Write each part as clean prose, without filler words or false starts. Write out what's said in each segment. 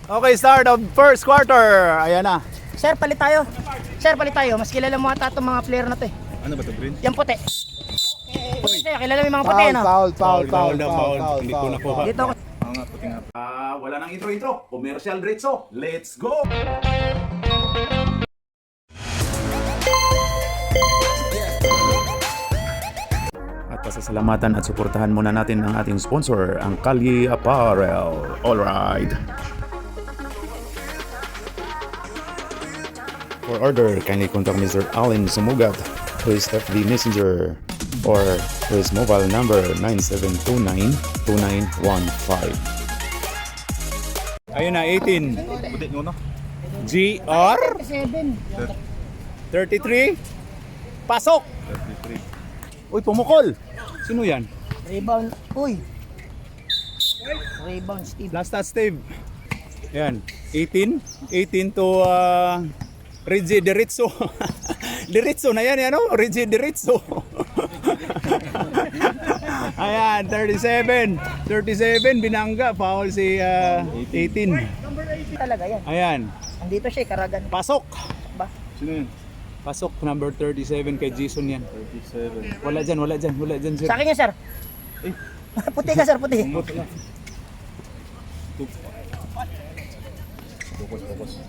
Okay, start of first quarter. Ayan na. Sir, palit tayo. Sir, palit tayo. Mas kilala mo ata itong mga player na to eh. Ano ba ito, Green? Yan puti. Sir, kilala mo yung mga puti, no? Foul. Hindi ko nakuha. Dito ako. Oo nga, puti nga. Wala nang intro. Commercial diretso. Let's go! At pasasalamatan at suportahan muna natin ang ating sponsor, ang Kalye Apparel. Alright. For order, kindly contact Mr. Allen Sumugat, who is FB Messenger, or his mobile number 9729-2915. Ayun na, 18. Puti nyo, no? GR 7. 33. Pasok! 33. Uy, pumukol! Sino yan? Rebound. Uy. Rebound, Steve. Last touch, Steve. Yan, 18. 18 to Reggie Diretso. Diretso na yan, ano? Reggie Diretso. Ayan, 37. 37, binangga. Foul si 18. Talaga yan. Ayan, Andito siya, Karagan. pasok. Ba? Sino yun? Pasok, number 37 kay Jason yan. 37. Wala dyan, sir. Sa akin yan, sir. Puti ka, sir, puti. Focus.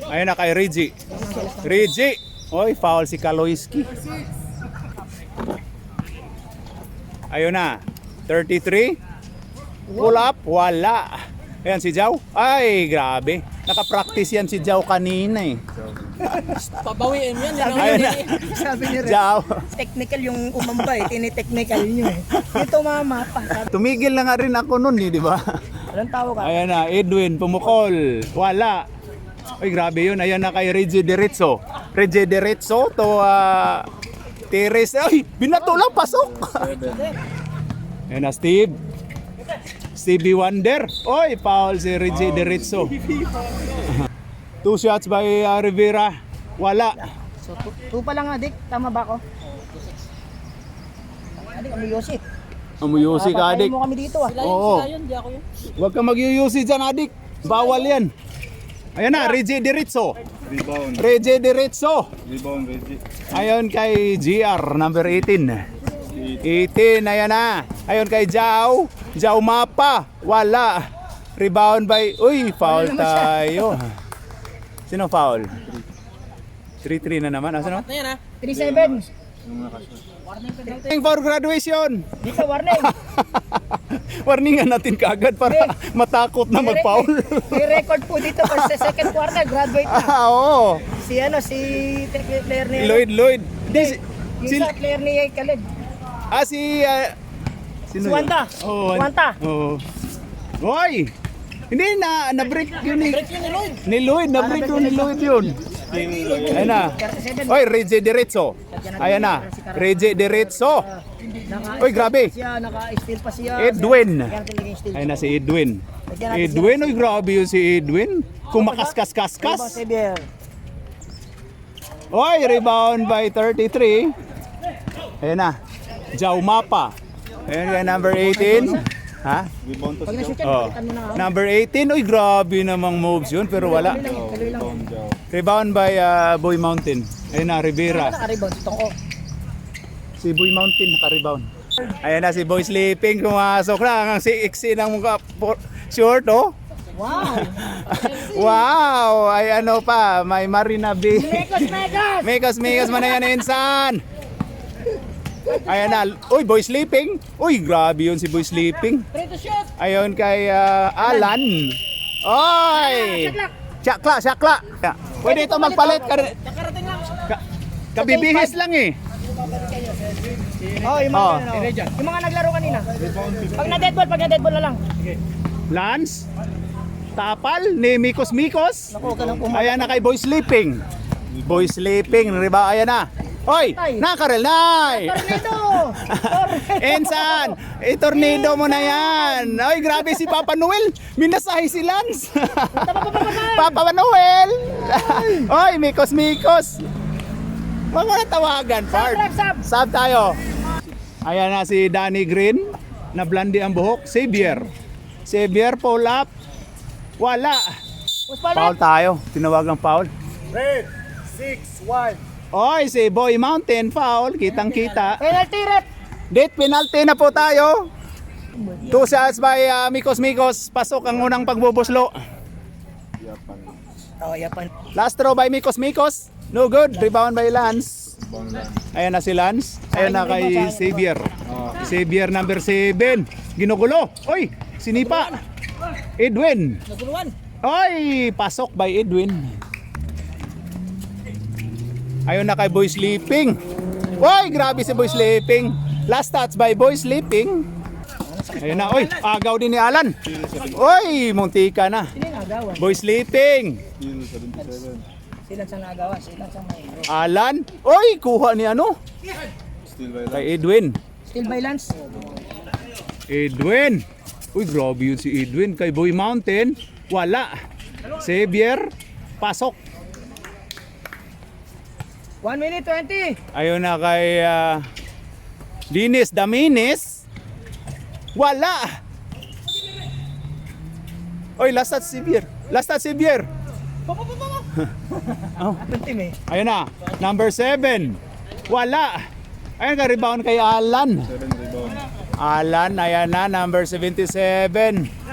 Ayan na kay Reggie. Reggie! Oy, foul si Kaloyski. Ayun na, 33. Pull up, wala. Ayan si Jao. Ay, grabe. Nakapractice yan si Jao kanina eh. Pabawiin yan. Ayun na. Sabi ni Red. Jao. Technical yung umambay, tinitechnical nyo eh. Ito mama pa. Tumigil na nga rin ako nun eh, di ba? Anong tawag ka? Ayan na, Edwin, pumukol. Wala. Ay, grabe yun. Ayan na kay Reggie Diretso. Reggie Diretso to Teres. Ay, binato lang, pasok. Ayan na, Stevie Wonder. Oy, foul si Reggie Diretso. 2 shots by Rivera. Wala. So, 2 pa lang, Adik. Tama ba ako? Adik, kami Yossi. Amuyusi ka, adik. Papatayin mo kami dito ah. Oo. Sila yun, di ako yun. Huwag ka magyuyusi dyan, adik. Bawal yan. Ayan na, Reggie Diretso. Rebound. Reggie Diretso. Rebound, Reggie. Ayon kay GR, number 18. 18, ayan na. Ayon kay Jao. Jao Mapa. Wala. Rebound by... Uy, foul tayo. Sino foul? 3-3 na naman. Sino? Na yan, ha? 3-7. For graduation. Dito, warning. Warningan natin kaagad para matakot na mag-foul. May record po dito pa sa second quarter, graduate na. Oo. Si player ni... Lloyd. Hindi, Yung sa player ni Caleb. si Si Wanda. Oh, Wanda. Oh. Hoy! Hindi na-break yun eh. Break yun ni Lloyd. Ni Lloyd, na-break yun ni Lloyd yun. Ayan na. 37. Oy, Reggie Diretso. Ayan na. Reggie Diretso. Oy, grabe. Siya, naka-steal pa siya. Edwin. Kaya talaga yung steal. Ayan na si Edwin. Edwin, oy, grabe yun si Edwin. Kumakaskas-kaskas. Xavier. Oy, rebound by 33. Ayan na. Jao Mapa. Ayan kaya number 18. Ha? Rebound to Pag si na-shoot yan, Oh. palitan mo na ako. Number 18. Oy, grabe namang moves yun. Pero wala. Tuloy lang. Rebound by Boy Mountain. Ayan na, Rivera. Naka-rebound. Itong ko. Si Boy Mountain naka-rebound. Ayan na, si Boy Sleeping. Pumasok na. Ang siksi ng mukha. Short, oh. Wow. Wow! Ay ano pa, may Marina Bay. Megas. Megas man na yan, Insan. Ayan na. Uy, Boy Sleeping. Uy, grabe yun si Boy Sleeping. Ready to shoot. Ayon kay Alan. Oy! Syakla. Pwede ito magpalit. Nakarating lang. Kabibihis lang eh. Oh, yung mga, yung mga naglaro kanina. Pag na-deadball na lang. Lance. Tapal ni Mikos. Naku, ka nang pumunta. Ayan na kay Boy Sleeping. Boy Sleeping, riba, ayan na. Hoy, nakarel nay. Tornado! Ensan, tornado mo na yan. Ay, grabe si Papa Noel. Minasahe si Lance. Papa Noel. Oy, Mikos. Mga natawagan, Pard. Sab tayo. Ayan na si Danny Green. Na blandi ang buhok. Xavier pull up. Wala. Boss Palmer. Foul tayo. Tinawagang foul. Red, 6-1. Oy, si Boy Mountain foul. Kitang-kita. Penalty rep. Date penalty na po tayo. 2 shots by Mikos Mikos. Pasok ang unang pagbubuslo. Yapan. Oh, yapan. Last throw by Mikos Mikos. No good. Rebound by Lance. Rebound lang. Ayan na si Lance. Ayan na kay Xavier. Oh. Xavier number 7. Ginugulo. Oy, sinipa. Edwin. Naguluan. Oy, pasok by Edwin. Ayun na kay Boy Sleeping. Oy, grabe si Boy Sleeping. Last touch by Boy Sleeping. Ayun na, oy, agaw din ni Alan. Oy, muntika na. Sino yung agawan? Boy Sleeping. Kill 77. Sila sa nagawa, sila sa may... Alan. Oy, kuha ni ano? Still by Kay Edwin. Still by Lance. Edwin. Uy, grabe yun si Edwin. Kay Boy Mountain, wala. Xavier, pasok. 1 minute 20. Ayun na kay Dinis Daminis. Wala. Oy, last at Xavier. Last at Xavier. Oh, Atong team eh. ayun na. Number 7. Wala. Ayun ka rebound kay Alan. 7 rebound. Alan, ayan na, number 77.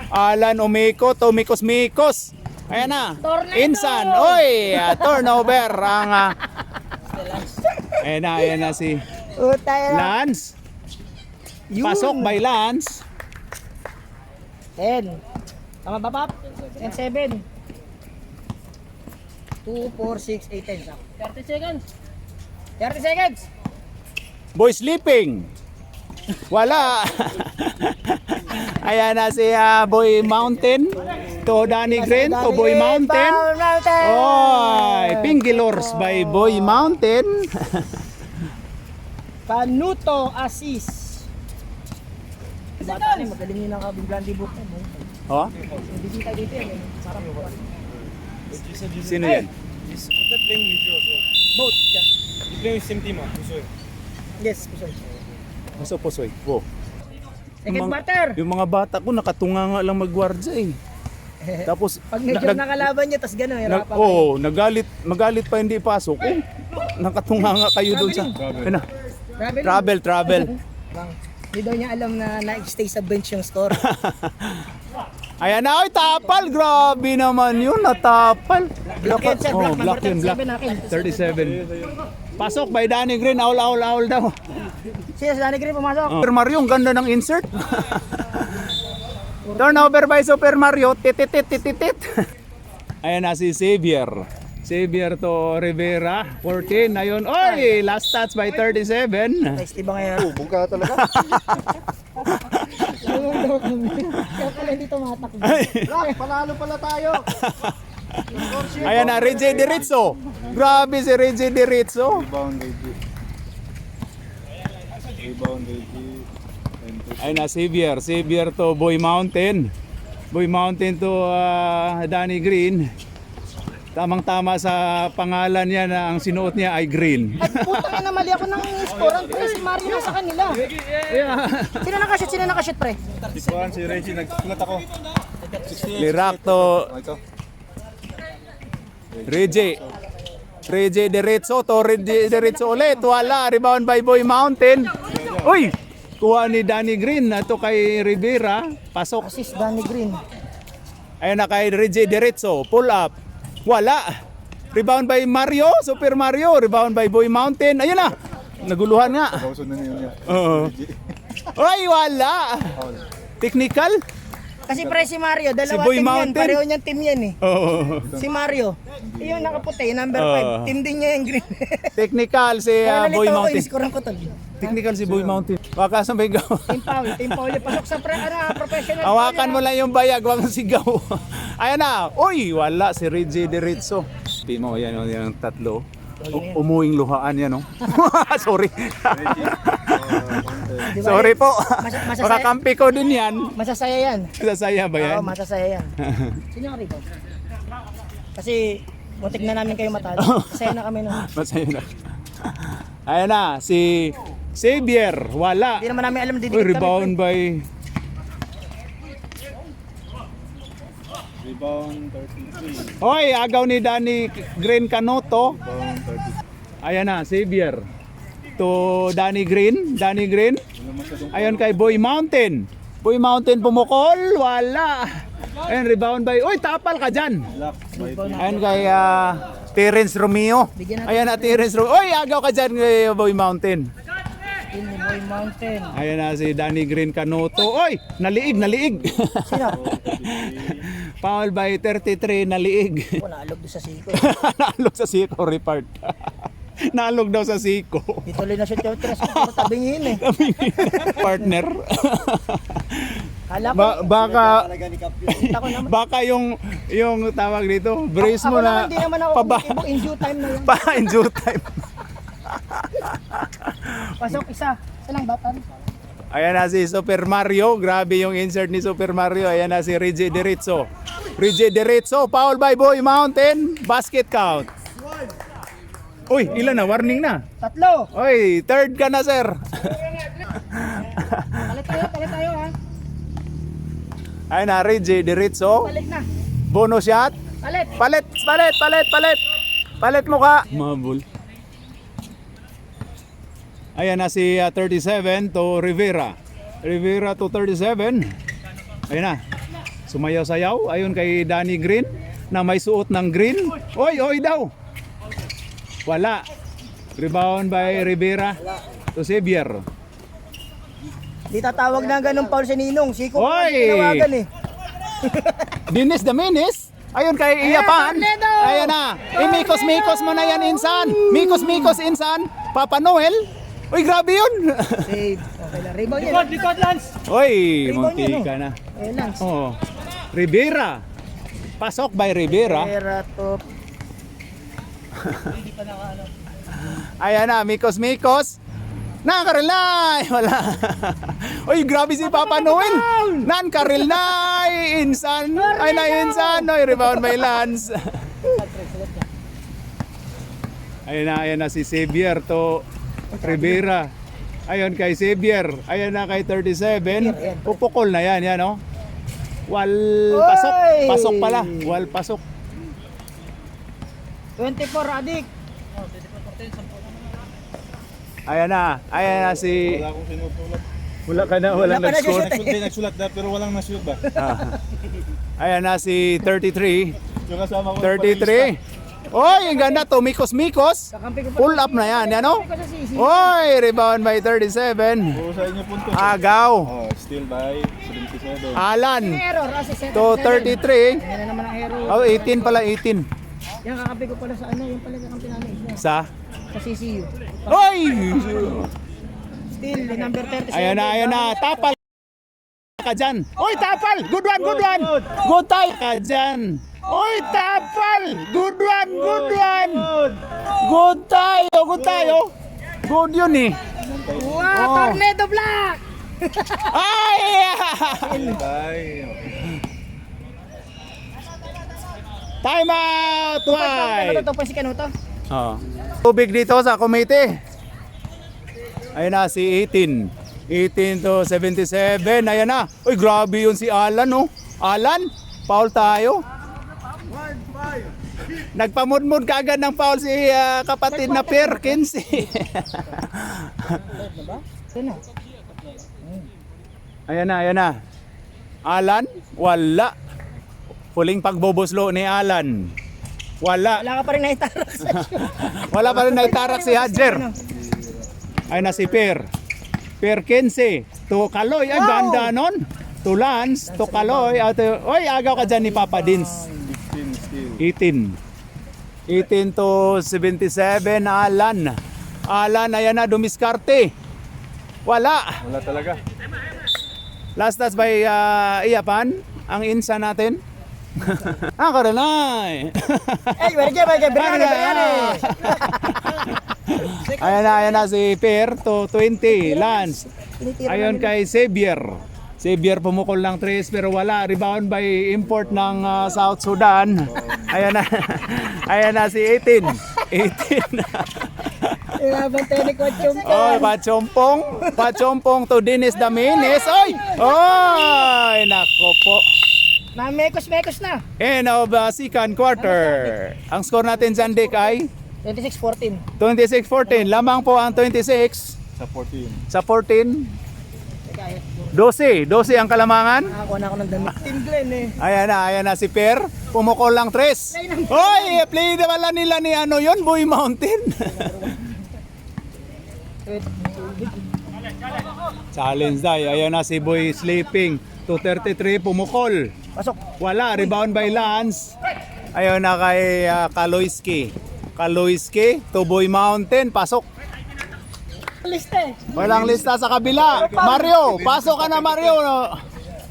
Alan umikot, umikos-mikos. Ayan na. Tornado! Insan, oy, turnover ang ayan na si Utay lang. Lance. Pasok by Lance. 10. Tama ba, Pap? 10, 7. 2, 4, 6, 8, 10. 30 seconds. 30 seconds. Boy sleeping. Wala. Ayan na si Boy Mountain. To Danny Green, to Boy Mountain. Oy, Pingilors by Boy Mountain. Kanuto assist. Bata ni magaling yun ang kabiglan di book. Oh, Bisita dito yan. Sarap po. sino yan? Boat. Yeah. Play with same team ah. Pusoy. Yes, pusoy. Puso pusoy. Wow. Second batter. Yung mga bata ko nakatunga nga lang magwardya eh. Tapos Pag medyo nakalaban niya, tas gano'n, hirapan magalit pa hindi pasok. Nakatunga nga kayo doon sa Travel. Travel. Bang, di daw niya alam na na-stay sa bench yung score. Ayan na, oy, tapal. Grabe naman yun, natapal. Black yan siya, black number Black yun, black. 37 akin. 37. Pasok by Danny Green, aul daw. Siya sa Danny Green pumasok. Super Mario, ang ganda ng insert. Turnover by Super Mario, tititit. Ayan na si Xavier. Xavier to Rivera, 14. Ayun, oy, last touch by 37. Nice, di ba ngayon? Bungka talaga. Kaya pala hindi tumatakbo. Panalo pala tayo. Ayan na, Reggie Diritzo. Grabe si Reggie Diritzo. Rebound by G. Rebound by G. Ayun na, Xavier to Boy Mountain. Boy Mountain to Danny Green. Tamang-tama sa pangalan niya na ang sinuot niya ay green. Ay, putang ina, mali ako ng score. Ang pre, si Mario na sa kanila. Sino nakashoot, pre? Ikuan si Reggie, nagsulat ako. Lirak to Ito. Reggie Diretso to Reggie Diretso ulit. Wala, rebound by Boy Mountain. Uy! Kuha ni Danny Green na to kay Rivera. Pasok. Assist, Danny Green. Ayun na kay Reggie Diretso. Pull up. Wala. Rebound by Mario. Super Mario. Rebound by Boy Mountain. Ayun na. Naguluhan nga. Kausod na niyo niya. Oo. Ay, wala. Technical? Kasi pre si Mario, dalawa Si Boy team Mountain. yan. Pareho niyang team yan eh. Oo. Si Mario. Yung nakaputi, number Oo. 5. Team din niya yung green. Technical si Kaya Boy nalito ako Mountain. yung score ng kutol. Technical si Boy Mountain. Baka sa may gawa. Team Paul. Pasok sa professional. Hawakan mo lang yung bayag, wag sigaw. Ayan na. Uy, wala si Reggie Diretso. Di mo, yan yung tatlo. Umuwing luhaan yan, no? Sorry. Sorry po. Masasaya- Makakampi ko din yan. Masasaya yan. Sasaya ba yan? Oo, masasaya yan. Sino yung rebound? Kasi muntik na namin kayo matalo. Masaya na kami nun. Masaya na. Ayan na, si Xavier, wala. Hindi naman namin alam Uy, didikit rebound by Rebound 33. Oy, agaw ni Danny Green Canoto. Rebound 33. Ayan na, Xavier. To Danny Green. Danny Green. Ayon kay Boy Mountain. Boy Mountain pumukol. Wala. Ayan, rebound by... Uy, tapal ka dyan. Lock. Ayan kay Terence Romeo. Ayan na, Terence Romeo. Uy, agaw ka dyan kay Boy Mountain. Yun ni Boy Mountain. Ayan na si Danny Green Canoto. Uy, naliig, naliig. Sino? Foul by 33, naliig. Ako naalog doon sa siko. Naalog sa Siko report. Naalog daw sa Siko. Ituloy na siya tres. Tabingin eh. Partner. Kala ko. Baka Kita ko naman. baka yung tawag dito, brace mo Ako na naman, di naman ako kumikibok. In due time na yan. pa in due time. Pasok isa. Isa lang batan. Ayan na si Super Mario. Grabe yung insert ni Super Mario. Ayan na si Reggie Diritzo. Reggie Diritzo. Foul by Boy Mountain. Basket count. Uy, ilan na? Warning na. 3. Uy, third ka na, sir. Palit tayo ha. Ayan na, Reggie Diritzo. Palit na. Bonus shot. Palit. Palit. Palit mo ka. Mabul. Ayan na si 37 to Rivera. Rivera to 37. Ayan na. Sumayaw-sayaw. Ayun kay Danny Green na may suot ng green. Oy daw. Wala. Rebound by Rivera to Xavier. Di tatawag na ganun Paul si Ninong. Siko ko Oy! tinawagan eh. Dinis the Minis. Ayun kay Iyapan. Tornado! Ayan na. Imikos-mikos mo na yan, Insan. Mikos-mikos, Insan. Papa Noel. Uy, grabe yun. Save. Okay lang. Rebound yan. Likod, Lance! Uy, Rebound munti yan, ka na. Ayun lang. Oo. Rivera. Pasok by Rivera. Pera to. Ayan na, mikos-mikos. Nankarilnay! Wala. Uy, grabe si Papa Noel. Nankarilnay! Insan. Ay na, Insan. Uy, rebound by Lance. Ayan na si Xavier to Rivera. Ayon kay Xavier. Ayan na kay 37. Pupukol na yan, oh. Wal pasok. Oy! Pasok pala. Wal pasok. 24 adik. Ayan na si... Wala akong sinusulat. Wala ka na, walang Wala ka na nag-score. Nagsulat na pero walang nasulat ba? Ayan na si 33. Yung kasama ko. 33. Oy, ang ganda. Tumikos-mikos. Kakampi ko pa. Pull up na yan, oh. Kakampi ko sa sisi. Oy, rebound by 37. Puro sa inyo punto. Agaw. Oh, still by 77. Alan Error. Kasi 7. to 33. Yan na naman ang error. Oh, 18 pala, 18. Yan kakampi ko pala sa ano. Yung pala kakampi namin. Yan. Sa? Sa CCU. Oy! Still, number 37. Ayan na. Tapal ka dyan. Oy, tapal! Good one. Good tayo ka dyan. Oy, tapal! Good one. Good tayo. Good yun eh. Wow, Oh. Tornado Black! Ay! Still by. Time out! Why? Natutupon si Kanuto. Oh. Tubig dito sa committee. Ayun na si 18. 18 to 77. Ayan na. Uy, grabe yun si Alan, oh. Alan, foul tayo. Nagpamudmud kaagad ng foul si kapatid na Perkins. Yan na. Ayan na. Alan, wala. Huling pagboboslo ni Alan. Wala. Wala ka pa rin naitarak sa Wala pa rin naitarak si Hadjer. Ayun na si Per. Perkins to Kaloy. Ay, ganda nun. To Lance, to Kaloy. Oy, agaw ka dyan ni Papa Dins. 16 still. 18 to 77, Alan. Alan, ayan na, dumiskarte. Wala. Wala talaga. Last touch by Iyapan, ang insa natin. Karanay. Ay, Biryani. Ayan na si Per to 20, Lance. Ayon kay Xavier. Xavier pumukol ng 3 pero wala. Rebound by import ng South Sudan. Ayan na si 18. 18. Ibabang tayo ni Kochum. Oy, Pachompong to Dennis Daminis. Oy! Oy, nako po. Na mekos na. End of second quarter. Ang score natin dyan, Dick, ay 26-14. 26-14. Lamang po ang 26 Sa 14. sa 14. Teka, 12 ang kalamangan. nakakuha na ako ng damit. Team Glenn eh. Ayan na si Per. Pumukol lang 3. Hoy, play na wala nila ni ano yon, Boy Mountain. Challenge day. Ayan na si Boy Sleeping. 233 pumukol. Pasok. Wala, rebound by Lance. Ayun na kay Kaloyski. Kaloyski to Boy Mountain, pasok. Lista eh. Walang lista sa kabila. Mario, pasok ka na Mario.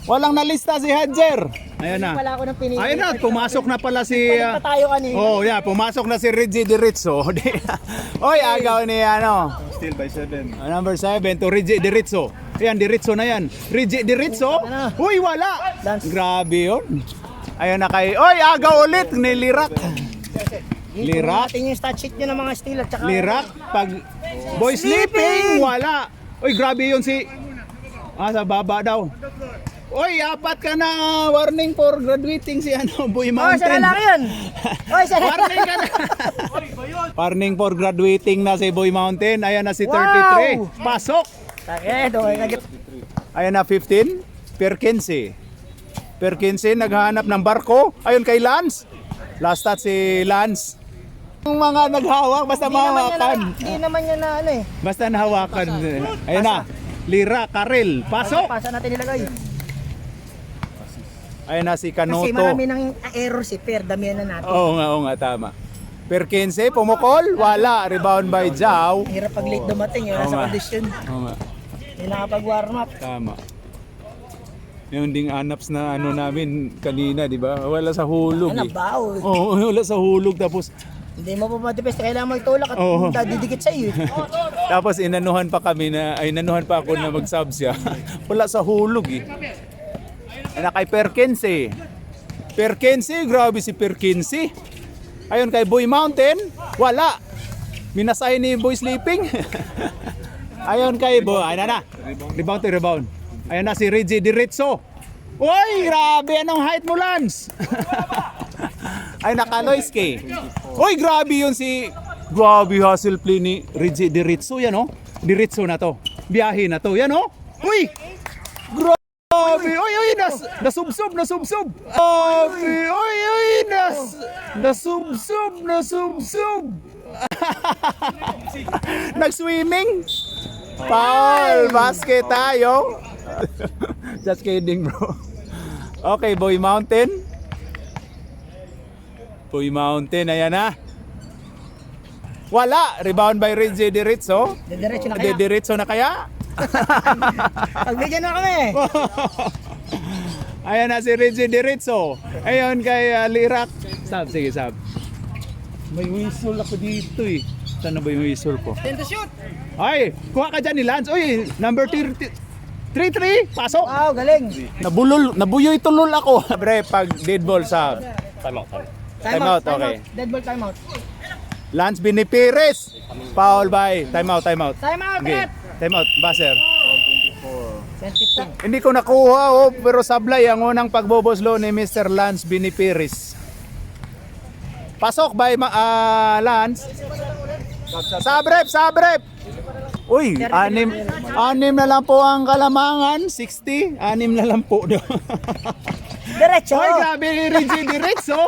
Walang nalista si Hadjer. Ayun na. Wala ako ng pinili. Ayun na, pumasok na pala si... Balik pa tayo kanina. Oh, yeah, pumasok na si Reggie Diritzo. Oy, agaw ni ano. Still by 7. Number 7 to Reggie Diritzo. Ayan, Diritzo na yan. Reggie Diritzo. Uy, wala. Lance. Grabe yun. Ayun na kay... Oy, agaw ulit ni Lirak. Lirak. Natin yung stat sheet nyo ng mga steel at saka... Lirak. Pag Boy Sleeping, wala. Uy, grabe yun si... sa baba daw. Uy, 4 ka na warning for graduating si ano, Boy Oh, Mountain. sa lalaki yun. Oy, sa Warning ka na. Warning for graduating na si Boy Mountain. Ayan na si 33. Wow! Pasok. Ayan na 15. Perkinse. Perkinse naghahanap ng barko. Ayun kay Lance. Last touch si Lance. Yung mga naghawak basta mahawakan. Hindi naman yan na ano eh. Basta nahawakan. Ayun na. Lira, Karel. Pasok. Pasa natin nilagay. Ayun na si Kanoto. Kasi marami ng error si Per. Damihan na natin. Oo nga, tama. Perkinse, pumukol, wala. Rebound by Jao. Hirap pag late dumating. Yun Oo sa nga. condition. Oo nga, Hindi nakapag-warm up. tama. Yung ding anaps na ano namin kanina, di ba? Wala sa hulog Ano eh. ba? Oo, wala sa hulog. Tapos Hindi mo pa matipis. Kailangan mo itulak at Oo. dadidikit sa iyo. Tapos inanuhan pa kami na, ay inanuhan pa ako na mag-sub siya. Wala sa hulog eh. Ay, kay Perkinse. Perkinse, grabe si Perkinse. Ayun kay Boy Mountain, wala. Minasay ni Boy Sleeping. Ayun kay Boy, ayun na. Rebound to rebound. Ayun na si Reggie Diritzo. Uy, grabe, anong height mo, Lance? Ay, nakaloyski. Uy, grabe yun si... Grabe hustle play ni Reggie Diritzo. Yan oh. Diritzo na to. Biyahe na to. Yan oh. Uy! Grabe. Uy, nasubsob. Grabe. Uy, nasubsob. Nag-swimming. Foul. Basket tayo. Just kidding, bro. Okay, Boy Mountain. Boy Mountain, ayan na. Wala. Rebound by Reggie Diritzo. Diretso na kaya. Diretso na kaya? Pagbigyan na kami. Ayan na si Reggie Diritzo. Ayun kay Lirak. Sige, sab. May whistle ako dito eh. Saan na ba yung whistle ko? Time to shoot. Ay, kuha ka dyan ni Lance. Uy, number 3-3. Pasok. Wow, galing. Nabuyoy tulol ako. Bre, pag dead ball sa... Time out, okay. Dead ball time out. Lance Binipiris. Foul by... Time out. Time out, Okay. Kat. Time out, buzzer. 24. Hindi ko nakuha pero sablay ang unang pagboboslo ni Mr. Lance Binipiris. Pasok by Lance. Sabrep. Uy, anim na lang po ang kalamangan. 60, 6 na lang po. Diretso. Uy, grabe ni Reggie Diretso.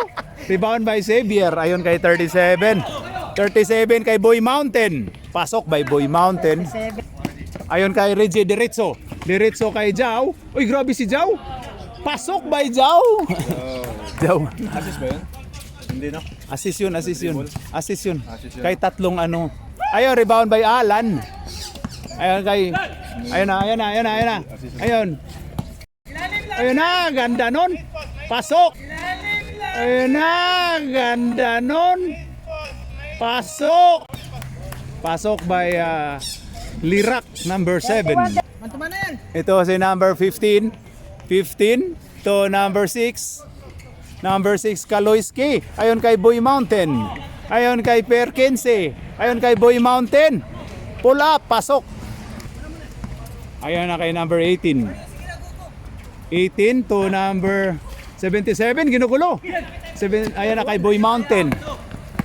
Rebound by Xavier. Ayun kay 37. 37 kay Boy Mountain. Pasok by Boy Mountain. 7. Ayun kay Reggie Diretso. Diretso kay Jao. Uy, grabe si Jao. Pasok by Jao. Jao. Assist ba yun? Hindi na. Assist yun. Assist yun. Kay tatlong ano. Ayun, rebound by Alan. Ayun kay... Ayun na. Ayun na, ganda nun. Pasok. Ayun na, ganda nun. Pasok by Lirak, number 7. Mantuma na yan. Ito si number 15. 15 to number 6. Number 6, Kaloyski. Ayun kay Boy Mountain. Ayun kay Perkinse. Ayun kay Boy Mountain. Pull up, pasok. Ayun na kay number 18. 18 to number 77, ginugulo. Ayan na kay Boy Mountain.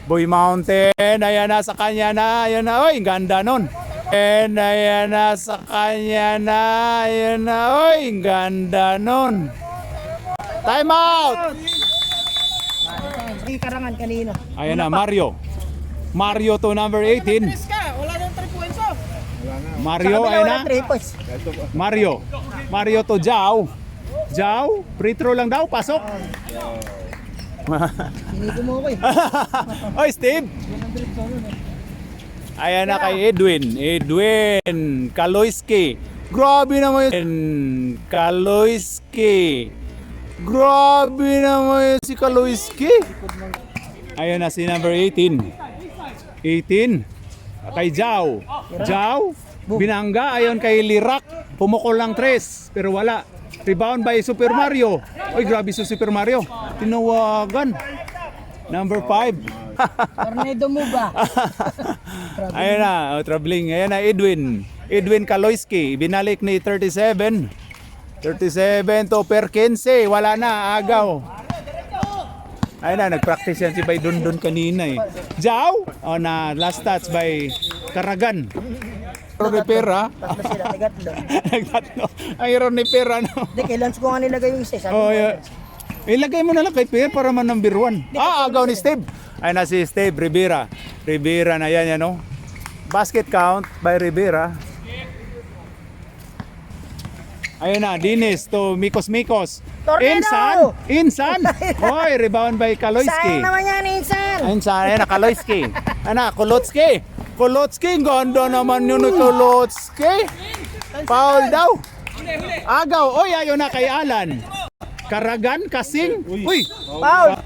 Boy Mountain, ayan na sa kanya na. Ayan na, oy, ganda nun. And ayan na sa kanya na. Ayan na, oy, ganda nun. Time out! Sige, karangan kanina. Ayan na, Mario. Mario to number 18. Tres ka, wala nang 3 points oh. Mario, Sabi na ayan wala na. 3 points. Mario. Mario to Jao. Jao, free throw lang daw, pasok. Hiniko mo ko eh. Oy, Steve. Ayan na kay Edwin. Edwin Kaloyski. Grabe naman yun. Kaloyski. Grabe naman yun si Kaloyski. Ayan na si number 18. 18. Kay Jao. Jao. Binangga. Ayon kay Lirak. Pumukol lang 3. Pero wala. Rebound by Super Mario. Oy, grabe si Super Mario. Tinawagan. Number 5. Tornado mo ba? Ayan na, traveling. Ayan na, Edwin. Edwin Kaloyski. Binalik ni 37. 37 to Perkinse. Wala na, agaw. Ayan na, nag-practice yan si Bay Dundun kanina eh. Jao? O na, last touch by Karagan. Ron Pera. Tatlo sila, tigatlo. Nagtatlo. Ay, Ron Pera, no? Hindi, kailan ko nga nilagay yung isa. Sabi Oh, ko, yeah. Ilagay mo na lang kay Per para man number 1. Agaw ni Steve. Ay na si Steve Rivera. Rivera na yan, yan, no? Basket count by Rivera. Ayun na, Dinis to Mikos. Tornado! Insan! Hoy, rebound by Kaloyski. Sayang naman yan, Insan. Insan, ayun na, Kaloyski. Ana, Kulotski. Kulotski, ganda naman yun ni Kulotski. Foul daw. Agaw, oy, ayun na kay Alan. Karagan, Kasing. Uy! Foul!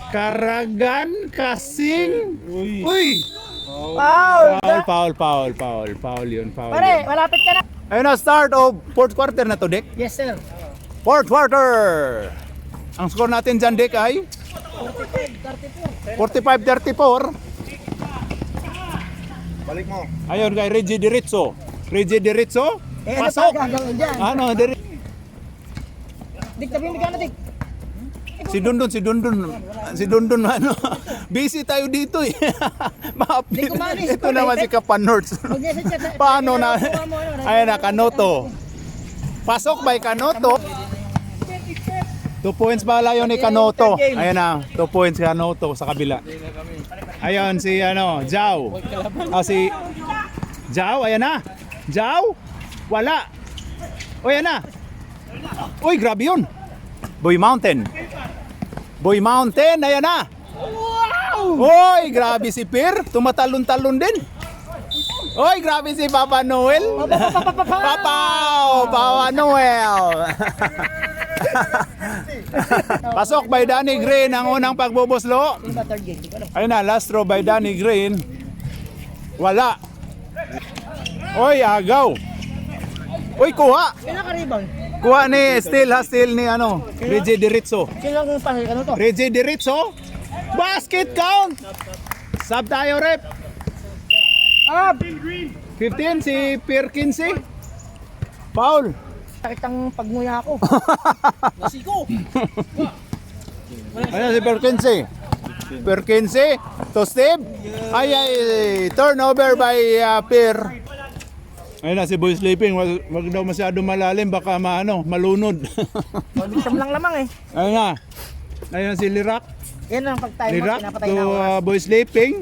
Karagan, Kasing. Uy! Foul! Foul yun, foul Pare, yun. malapit ka na. Ayun na, start of fourth quarter na to, Dick. Yes, sir. Fourth quarter. Ang score natin dyan, Dick, ay 45-34. Balik mo. Ayun kay Reggie Diritzo. Reggie Diritzo, Eh, ano pasok. pa gagawin dyan? Ano, Dik, tabi mo gano'n, Dik. Si Dundun, ano, busy tayo dito eh. Ma-update. Di ko maalis, Ito naman si Kapan Nords. Mag-isa chat. Paano na? Ayan na, Kanoto. Pasok by Kanoto. 2 points pala yun ni Kanoto. Ayan na, 2 points Kanoto sa kabila. Ayun si ano, Jao. Si Jao, ayan na. Jao? Wala. O ayan na. Uy, grabe yun. Boy Mountain. Boy Mountain, ayan na. Wow! Uy, grabe si Per. Tumatalon-talon din. Uy, grabe si Papa Noel. Papa Noel. Pasok by Danny Green ang unang pagbubuslo. Yung ba third game? Di ko alam. Ayun na, last throw by Danny Green. Wala. Uy, agaw. Uy, kuha. Sino ka-rebound? Kuha ni steal ni ano, Reggie Diritzo. Sino lang pasok? Ano to? Reggie Diritzo. Basket count. Sub tayo, rep. Up! 15 si Perkinse. Foul. Sakit ang pagmuya ko. Nasiko. Ayun si Perkinse to Steve. Ay, turnover by Per. Ayun na si Boy Sleeping. Wag daw masyado malalim, baka malunod. Isang lang lamang eh. Ayun na. Ayun si Lirak. Yan ang pag-time mo, Lirak pinapatay to na ako. Boy Sleeping.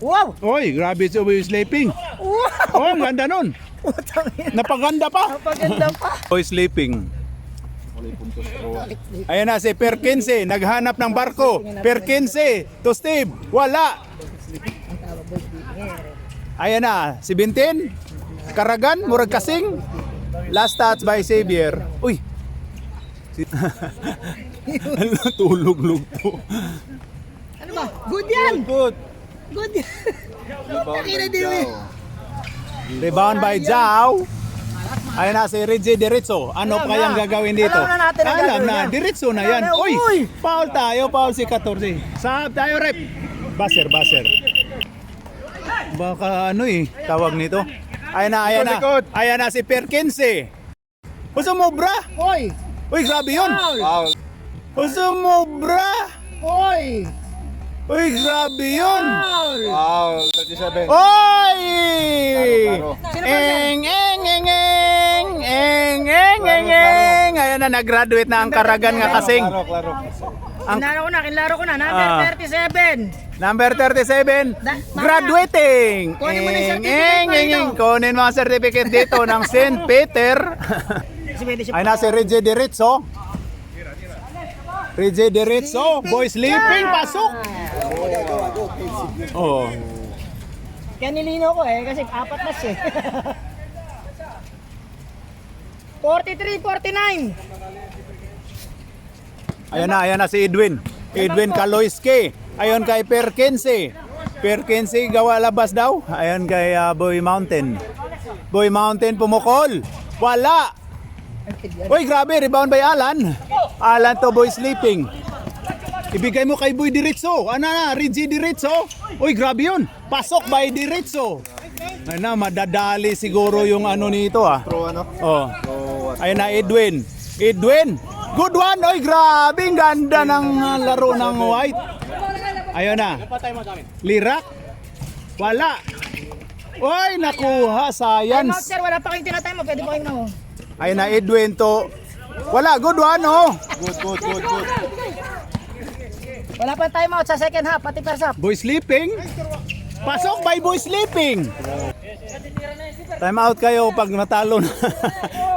Wow! Oy, grabe si Boy Sleeping. Wow! Oh, ang ganda nun. Putang ina. Napaganda pa. Napaganda pa. Boy Sleeping. Ayan na si Perkinse, naghanap ng barko. Perkinse to Steve, wala. Ayan na, si Bintin, Karagan, Murag Kasing. Last touch by Xavier. Uy. Tulog-lug to. Ano ba? Good yan! Good. Good yan! Nakina din mo eh. Rebound by Jao. Ayan na si Reggie Diritzo. Ano Alam kayang na. gagawin dito? Alam na natin ang Alam gagawin na, niya. Diritzo na Alam yan. na, Uy, uy. foul tayo, foul si 14. Sab tayo, rep. Baser. Baka ano eh, tawag nito. Ayan na. Ayan na si Perkins eh. Sumobra. Hoy! Uy, grabe yun. Foul. O sumobra! Oy! Uy, grabe yun! Wow, 37. Oy! Klaro. Eng, eng, eng, eng, eng, eng, eng, eng. Ayan na, nag-graduate na ang Karagan nga kasing. Klaro. Kinlaro ko na, number Ah. 37. Number 37, graduating. Kunin mo na yung Eng, certificate eng, mo eng, dito. eng. Kunin mo ang certificate dito ng St. Peter. Kasi pwede siya. Ay na si Reggie Diritzo. Reggie Diritzo, boy sleeping, pasok. Oh. Kaya nilino ko kasi apat na siya. 43, 49. Ayan na si Edwin. Edwin Kaloiski. Ayon kay Perkinse. Perkinse gawa labas daw. Ayon kay Boy Mountain. Boy Mountain pumukol. Wala. Uy, grabe, rebound by Alan. Alan to boy sleeping. Ibigay mo kay Boy Diritzo. Ano na, Reggie Diritzo. Uy, grabe yun. Pasok by Diritzo. Ay na, madadali siguro yung ano nito Pro ano? Oh. Pro what? Ayun na, Edwin. Edwin. Good one. Oy, grabe. Ang ganda ng laro ng white. Ayun na. Lirak. Wala. Oy, nakuha. Time out, Science. sir. Wala pa kayong tinatime mo. Pwede po kayong na. Ayun na, Edwin to. Wala. Good one, oh. Good. Wala pa time out sa second half. Pati first half. Boy sleeping. Pasok by boy sleeping. Time out kayo pag natalo na.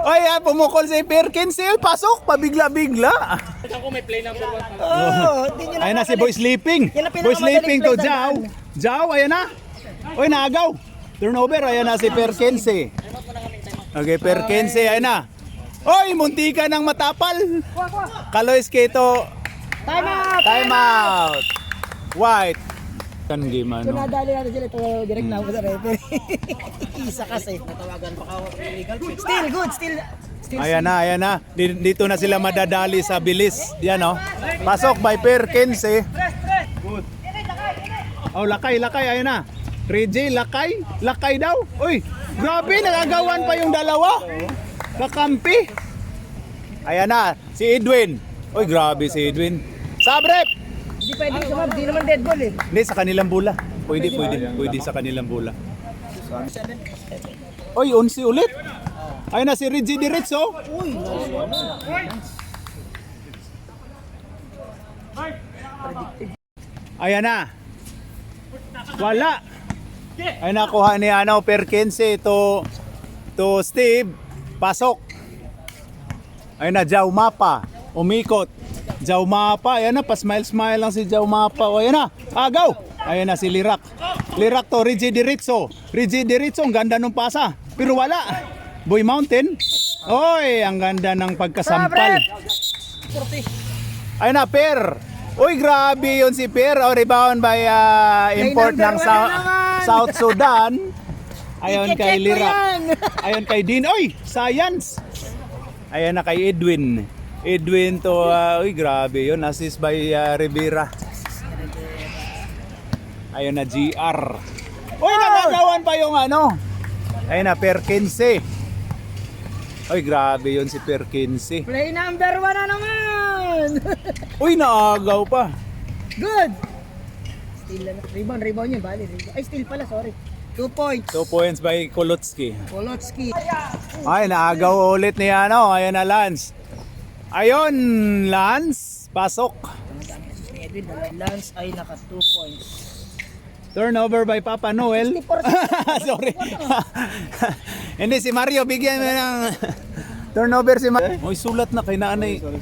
Oy, pumukol si Perkins. Pasok. Pabigla-bigla. Oh, hindi nyo Ayun na si Boy Sleeping. Yan ang Boy pinakamadaling Sleeping to play Jao. tandaan. Jao, ayan na. Oy, naagaw. Turnover, ayan na si Perkense. Okay, Perkense, ayan na. Oy, muntika ng matapal. Kalois Keto. Time out! Time out. White. Kan game Kung ano. nadali natin sila ito, direct na ako sa referee. Isa kasi. Natawagan pa ka illegal. Still good, still. Ayan na. Dito na sila madadali sa bilis. Yan oh. Pasok by Perkense. Good. Oh, lakay, ayan na. 3J, lakay daw. Uy, grabe, nagagawan pa yung dalawa. Kakampi. Ayan na, si Edwin. Uy, grabe si Edwin. Sabrep! Hindi pwede sumab, di naman dead ball eh. Hindi, sa kanilang bola. Pwede sa kanilang bola. Uy, 11 ulit. Ayan na si Reggie Diritzo. Uy, Ayan na. Wala. Ay nakuha ni Perkense to Steve. Pasok. Ayun na, Jao Mapa. Umikot. Jao Mapa. Ayan na, pa-smile lang si Jao Mapa. O, ayan na, agaw. Ayan na si Lirak. Lirak to, Reggie Diritzo. Reggie Diritzo, ang ganda ng pasa. Pero wala. Boy Mountain. Oy, ang ganda ng pagkasampal. Ayun na, Per. Uy, grabe yun si Per. O, rebound by import ng South Sudan. Ayon kay I-check ko Lirak. yan. Ayon kay Dean. Oy, science. Ayan na kay Edwin. Edwin to, uy, grabe yun. Assist by Rivera. Ayun na, GR. Uy, nagagawan pa yung ano. Ayun na, Perkinse. Uy, grabe yun si Perkinse. Play number 1 na naman. Uy, naagaw pa. Good. Steal na. Rebound yun, bali. Rebound. Ay, steal pala, sorry. 2 points. 2 points by Kolotsky. Kolotsky. Ay, naagaw ulit ni ano. Ayun na, Lance. Ayun, Lance. Pasok. Ni Edwin, Lance ay naka 2 points. Turnover by Papa Noel. 64. Sorry. Hindi, si Mario, bigyan mo ng turnover si Mario. Oy, sulat na kay nanay. Sorry.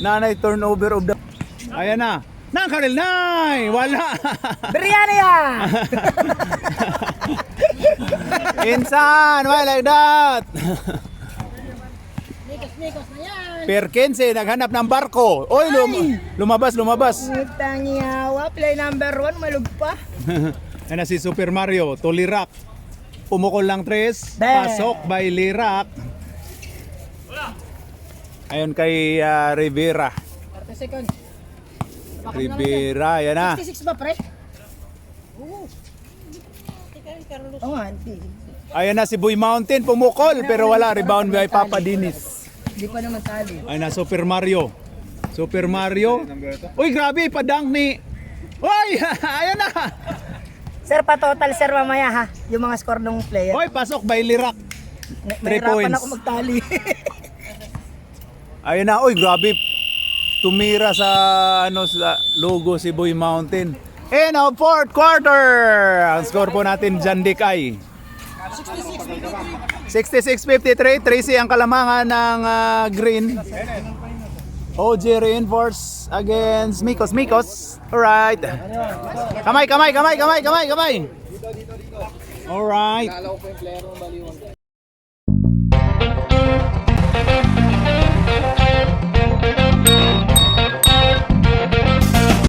Nanay, turnover of the... Ayan na. Nakaril, nay! Wala! Biryani yan! Insan! Why like that? Mikos na yan! Perkense, naghanap ng barko. Oy, lumabas. Utang yawa, play number 1, malug pa. Ayan na si Super Mario, to Lirak. Pumukol lang 3. Bang! Pasok by Lirak. Ayon kay Rivera. 30 seconds. Rivera, yan na. 66 ba, pre? Oo. Oo nga, hindi. Ayan na si Boy Mountain, pumukol pero wala. Rebound by Papa Dinis. Hindi pa naman tali. Ayan na Super Mario. Super Mario. Uy, grabe, padang ni... Uy, ayan na. Sir, pa-total sir mamaya ha. Yung mga score ng player. Uy, pasok by Lirak. 3 Mahirapan points. ako magtali. Ayun na, uy, grabe. Tumira sa ano sa logo si Boy Mountain. And now, fourth quarter. Ang score po natin dyan, Dick, ay 66-53. Tracy ang kalamangan ng green. OG reinforce against Mikos. Mikos. Alright. Kamay, kamay, kamay, kamay, kamay, kamay. Alright.